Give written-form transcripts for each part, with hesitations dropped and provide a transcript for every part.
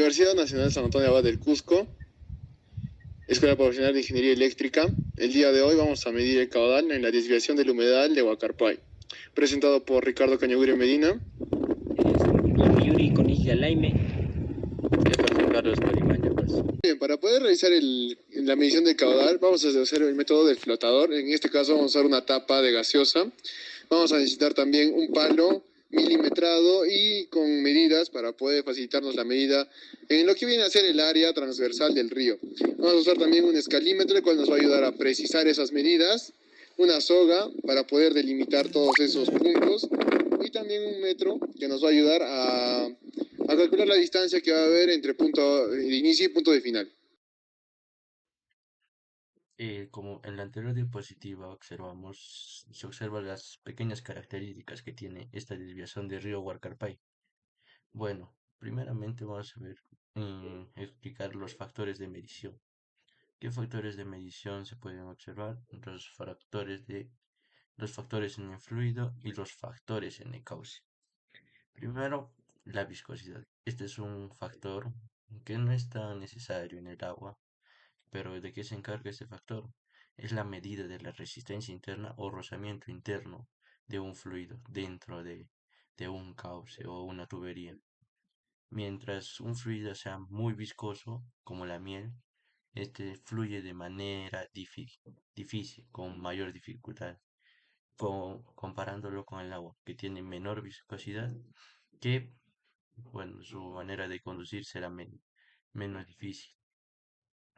Universidad Nacional San Antonio Abad del Cusco, Escuela Profesional de Ingeniería Eléctrica. El día de hoy vamos a medir el caudal en la desviación del humedal de Huacarpay, presentado por Ricardo Cañagüire Medina. Yuri Conilla Laime. Jefferson Carlos Corimaña. Bien, para poder realizar la medición del caudal, vamos a hacer el método del flotador. En este caso vamos a usar una tapa de gaseosa. Vamos a necesitar también un palo milimetrado y con medidas para poder facilitarnos la medida en lo que viene a ser el área transversal del río. Vamos a usar también un escalímetro, el cual nos va a ayudar a precisar esas medidas, una soga para poder delimitar todos esos puntos y también un metro que nos va a ayudar a calcular la distancia que va a haber entre punto de inicio y punto de final. Como en la anterior diapositiva se observan las pequeñas características que tiene esta desviación del río Huarcarpay. Bueno, primeramente vamos a ver, explicar los factores de medición. ¿Qué factores de medición se pueden observar? Los factores en el fluido y los factores en el cauce. Primero, la viscosidad. Este es un factor que no es tan necesario en el agua. Pero ¿de qué se encarga este factor? Es la medida de la resistencia interna o rozamiento interno de un fluido dentro de un cauce o una tubería. Mientras un fluido sea muy viscoso, como la miel, este fluye de manera difícil, con mayor dificultad, comparándolo con el agua, que tiene menor viscosidad, que, bueno, su manera de conducir será menos difícil.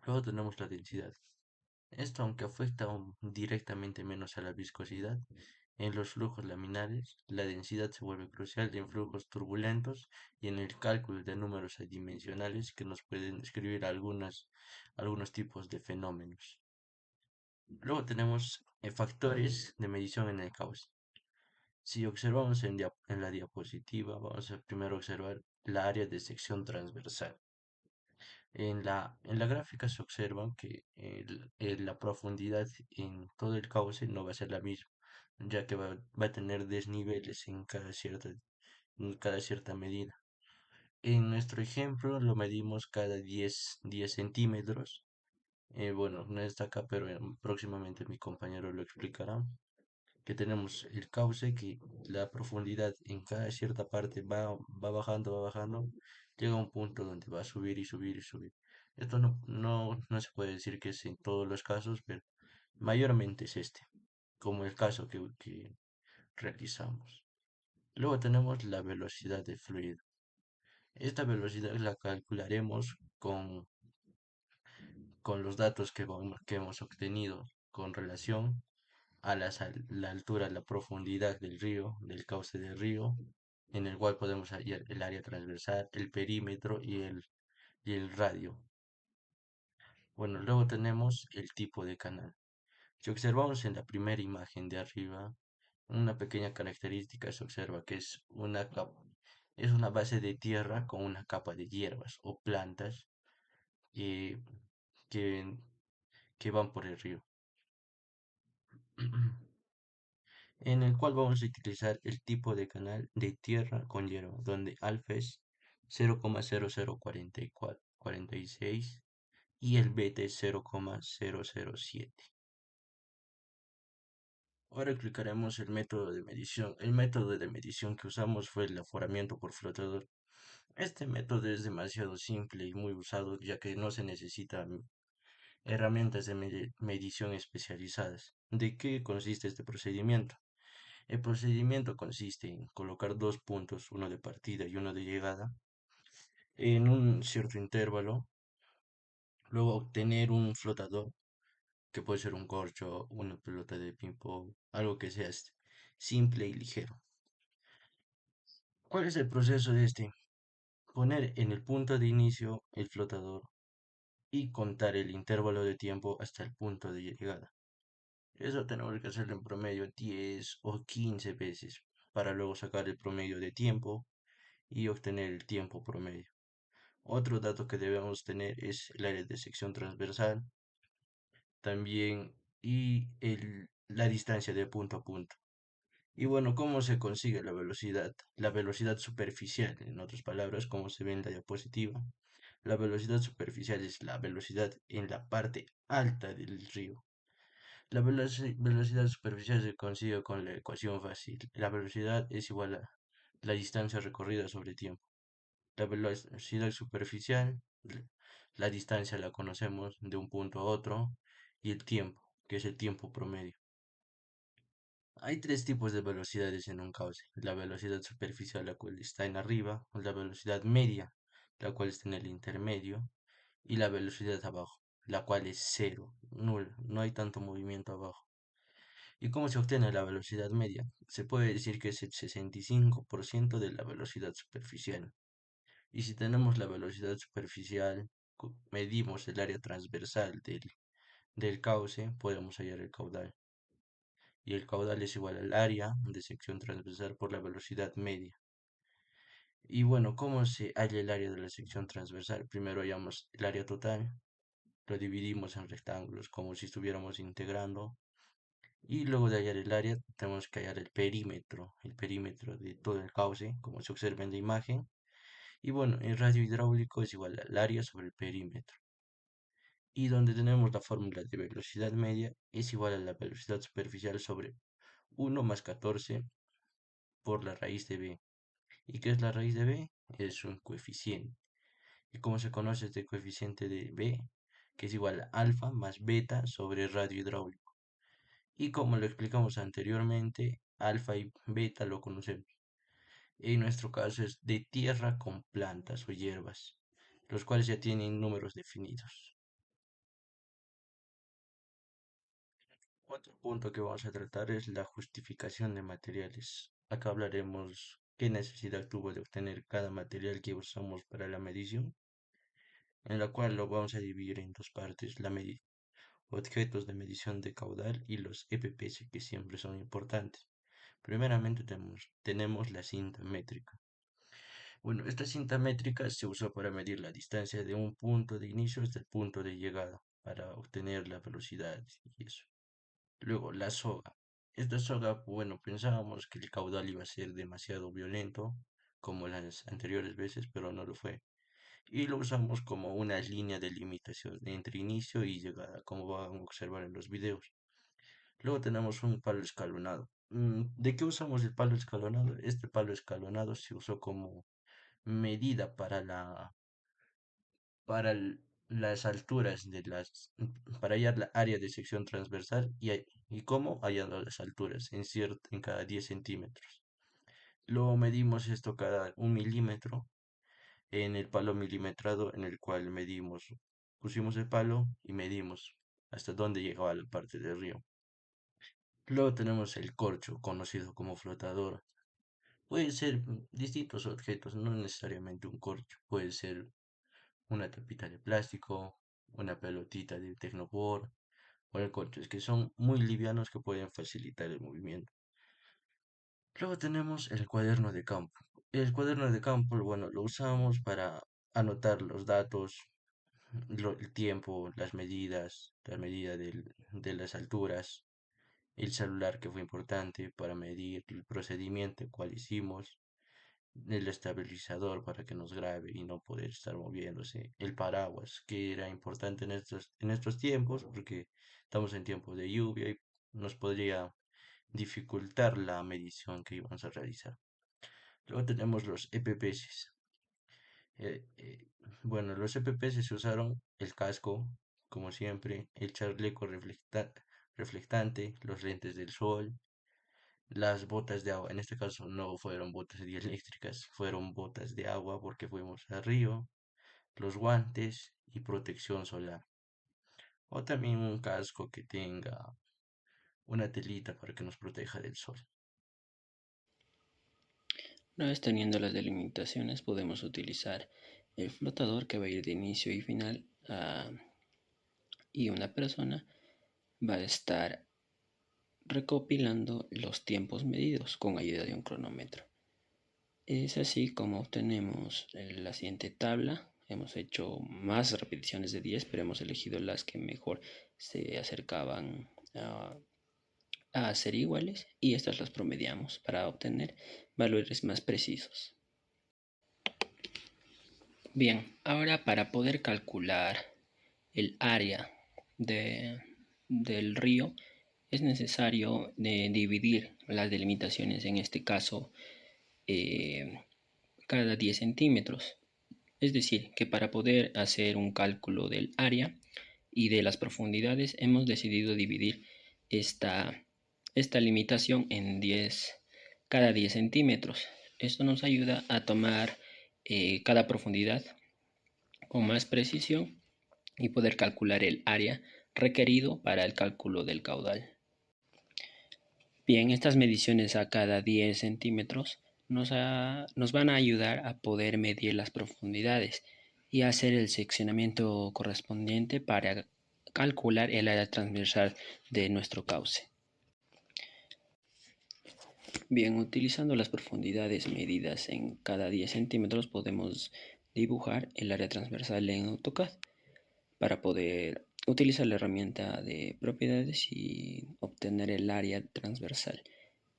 Luego tenemos la densidad. Esto, aunque afecta directamente menos a la viscosidad, en los flujos laminares, la densidad se vuelve crucial en flujos turbulentos y en el cálculo de números adimensionales que nos pueden describir algunos tipos de fenómenos. Luego tenemos factores de medición en el cauce. Si observamos en la diapositiva, vamos a primero observar la área de sección transversal. En la gráfica se observa que la profundidad en todo el cauce no va a ser la misma, ya que va a tener desniveles en cada cierta medida. En nuestro ejemplo lo medimos cada 10 centímetros. Bueno, no está acá, pero próximamente mi compañero lo explicará. Que tenemos el cauce, que la profundidad en cada cierta parte va bajando, llega a un punto donde va a subir y subir y subir. Esto no se puede decir que es en todos los casos, pero mayormente es este, como el caso que realizamos. Luego tenemos la velocidad de fluido. Esta velocidad la calcularemos con los datos que hemos obtenido con relación a la altura, la profundidad del río, del cauce del río, en el cual podemos hallar el área transversal, el perímetro y el radio. Bueno, luego tenemos el tipo de canal. Si observamos en la primera imagen de arriba, una pequeña característica se observa que es una base de tierra con una capa de hierbas o plantas eh, que, que van por el río. En el cual vamos a utilizar el tipo de canal de tierra con hierba, donde alfa es 0,0046 y el beta es 0,007. Ahora explicaremos el método de medición. El método de medición que usamos fue el aforamiento por flotador. Este método es demasiado simple y muy usado, ya que no se necesitan herramientas de medición especializadas. ¿De qué consiste este procedimiento? El procedimiento consiste en colocar dos puntos, uno de partida y uno de llegada, en un cierto intervalo, luego obtener un flotador, que puede ser un corcho, una pelota de ping-pong, algo que sea simple y ligero. ¿Cuál es el proceso de este? Poner en el punto de inicio el flotador y contar el intervalo de tiempo hasta el punto de llegada. Eso tenemos que hacerlo en promedio 10 o 15 veces para luego sacar el promedio de tiempo y obtener el tiempo promedio. Otro dato que debemos tener es el área de sección transversal también y la distancia de punto a punto. Y bueno, ¿cómo se consigue la velocidad? La velocidad superficial, en otras palabras, como se ve en la diapositiva, La velocidad superficial es la velocidad en la parte alta del río. La velocidad superficial se consigue con la ecuación fácil. La velocidad es igual a la distancia recorrida sobre tiempo. La velocidad superficial, la distancia la conocemos de un punto a otro, y el tiempo, que es el tiempo promedio. Hay tres tipos de velocidades en un cauce. La velocidad superficial, la cual está en arriba, la velocidad media, la cual está en el intermedio, y la velocidad abajo, la cual es cero, nula, no hay tanto movimiento abajo. ¿Y cómo se obtiene la velocidad media? Se puede decir que es el 65% de la velocidad superficial. Y si tenemos la velocidad superficial, medimos el área transversal del cauce, podemos hallar el caudal. Y el caudal es igual al área de sección transversal por la velocidad media. Y bueno, ¿cómo se halla el área de la sección transversal? Primero hallamos el área total, lo dividimos en rectángulos como si estuviéramos integrando. Y luego de hallar el área, tenemos que hallar el perímetro de todo el cauce, como se observa en la imagen. Y bueno, el radio hidráulico es igual al área sobre el perímetro. Y donde tenemos la fórmula de velocidad media es igual a la velocidad superficial sobre 1 más 14 por la raíz de b. ¿Y qué es la raíz de b? Es un coeficiente. ¿Y cómo se conoce este coeficiente de b? Que es igual a alfa más beta sobre radio hidráulico. Y como lo explicamos anteriormente, alfa y beta lo conocemos. En nuestro caso es de tierra con plantas o hierbas, los cuales ya tienen números definidos. Otro punto que vamos a tratar es la justificación de materiales. Acá hablaremos qué necesidad tuvo de obtener cada material que usamos para la medición, en la cual lo vamos a dividir en dos partes, objetos de medición de caudal y los EPPs, que siempre son importantes. Primeramente tenemos la cinta métrica. Bueno, esta cinta métrica se usó para medir la distancia de un punto de inicio hasta el punto de llegada, para obtener la velocidad y eso. Luego, la soga. Esta soga, bueno, pensábamos que el caudal iba a ser demasiado violento, como las anteriores veces, pero no lo fue. Y lo usamos como una línea de limitación entre inicio y llegada, como van a observar en los videos. Luego tenemos un palo escalonado. ¿De qué usamos el palo escalonado? Este palo escalonado se usó como medida para las alturas para hallar la área de sección transversal y cómo hallar las alturas en cada 10 centímetros. Luego medimos esto cada 1 milímetro en el palo milimetrado, en el cual pusimos el palo y medimos hasta dónde llegaba la parte del río. Luego tenemos el corcho, conocido como flotador. Puede ser distintos objetos, no necesariamente un corcho. Puede ser una tapita de plástico, una pelotita de tecnopor o el corcho. Es que son muy livianos que pueden facilitar el movimiento. Luego tenemos el cuaderno de campo. El cuaderno de campo, bueno, lo usamos para anotar los datos, el tiempo, la medida de las alturas, el celular que fue importante para medir el procedimiento cual hicimos, el estabilizador para que nos grabe y no poder estar moviéndose, el paraguas que era importante en estos tiempos porque estamos en tiempos de lluvia y nos podría dificultar la medición que íbamos a realizar. Luego tenemos los EPPs. Eh, eh, bueno, los EPPs se usaron el casco, como siempre, el chaleco reflectante, los lentes del sol, las botas de agua. En este caso no fueron botas dieléctricas, fueron botas de agua porque fuimos al río, los guantes y protección solar. O también un casco que tenga una telita para que nos proteja del sol. Una vez teniendo las delimitaciones, podemos utilizar el flotador que va a ir de inicio y final y una persona va a estar recopilando los tiempos medidos con ayuda de un cronómetro. Es así como obtenemos la siguiente tabla. Hemos hecho más repeticiones de 10, pero hemos elegido las que mejor se acercaban a ser iguales y estas las promediamos para obtener valores más precisos. Bien, ahora para poder calcular el área del río es necesario dividir las delimitaciones, en este caso cada 10 centímetros. Es decir, que para poder hacer un cálculo del área y de las profundidades hemos decidido dividir esta limitación en cada 10 centímetros. Esto nos ayuda a tomar cada profundidad con más precisión y poder calcular el área requerido para el cálculo del caudal. Bien, estas mediciones a cada 10 centímetros nos van a ayudar a poder medir las profundidades y hacer el seccionamiento correspondiente para calcular el área transversal de nuestro cauce. Bien, utilizando las profundidades medidas en cada 10 centímetros podemos dibujar el área transversal en AutoCAD para poder utilizar la herramienta de propiedades y obtener el área transversal.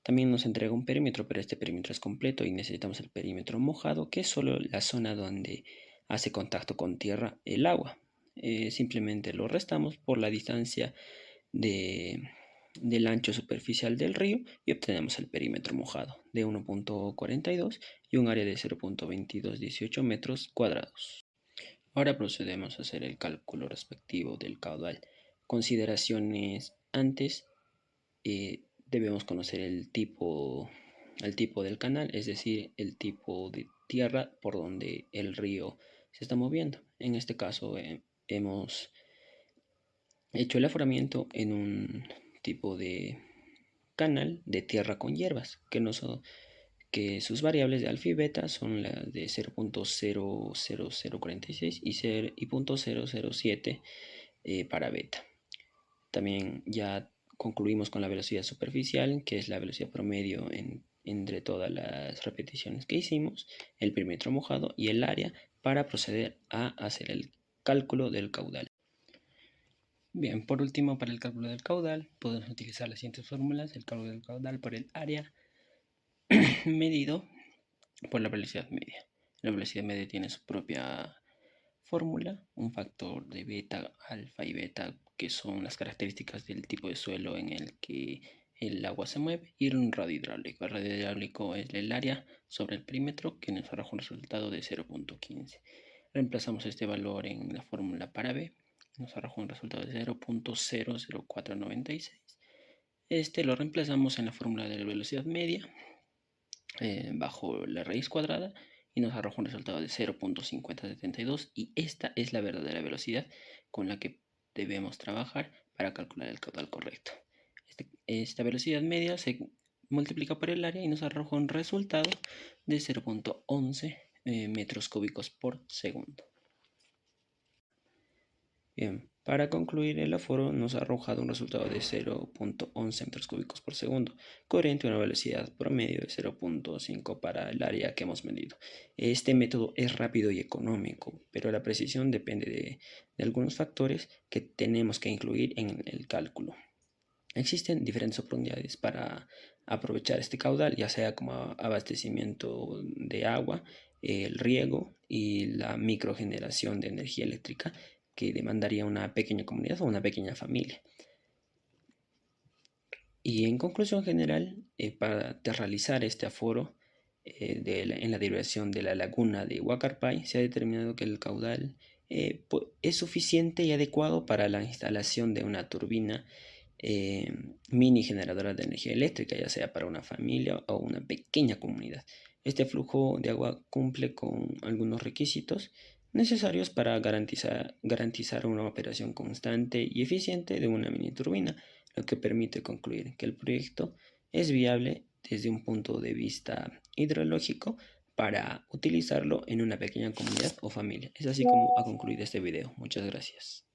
También nos entrega un perímetro, pero este perímetro es completo y necesitamos el perímetro mojado, que es solo la zona donde hace contacto con tierra el agua. Simplemente lo restamos por la distancia del ancho superficial del río y obtenemos el perímetro mojado de 1.42 y un área de 0.2218 metros cuadrados. Ahora procedemos a hacer el cálculo respectivo del caudal. Consideraciones antes, debemos conocer el tipo del canal, es decir, el tipo de tierra por donde el río se está moviendo. En este caso hemos hecho el aforamiento en un tipo de canal de tierra con hierbas, que sus variables de alfa y beta son las de 0.00046 y 0.007 para beta. También ya concluimos con la velocidad superficial, que es la velocidad promedio entre todas las repeticiones que hicimos, el perímetro mojado y el área para proceder a hacer el cálculo del caudal. Bien, por último, para el cálculo del caudal podemos utilizar las siguientes fórmulas: el cálculo del caudal por el área medido por la velocidad media. La velocidad media tiene su propia fórmula, un factor de beta, alfa y beta, que son las características del tipo de suelo en el que el agua se mueve, y un radio hidráulico. El radio hidráulico es el área sobre el perímetro, que nos arroja un resultado de 0.15. Reemplazamos este valor en la fórmula para B, nos arroja un resultado de 0.00496. Este lo reemplazamos en la fórmula de la velocidad media bajo la raíz cuadrada y nos arroja un resultado de 0.5072, y esta es la verdadera velocidad con la que debemos trabajar para calcular el caudal correcto. Esta velocidad media se multiplica por el área y nos arroja un resultado de 0.11 metros cúbicos por segundo. Bien, para concluir, el aforo nos ha arrojado un resultado de 0.11 metros cúbicos por segundo, coherente a una velocidad promedio de 0.5 para el área que hemos medido. Este método es rápido y económico, pero la precisión depende de algunos factores que tenemos que incluir en el cálculo. Existen diferentes oportunidades para aprovechar este caudal, ya sea como abastecimiento de agua, el riego y la microgeneración de energía eléctrica, que demandaría una pequeña comunidad o una pequeña familia. Y en conclusión general, para realizar este aforo en la derivación de la laguna de Huacarpay, se ha determinado que el caudal es suficiente y adecuado para la instalación de una turbina mini generadora de energía eléctrica, ya sea para una familia o una pequeña comunidad. Este flujo de agua cumple con algunos requisitos necesarios para garantizar una operación constante y eficiente de una mini turbina, lo que permite concluir que el proyecto es viable desde un punto de vista hidrológico para utilizarlo en una pequeña comunidad o familia. Es así como ha concluido este video. Muchas gracias.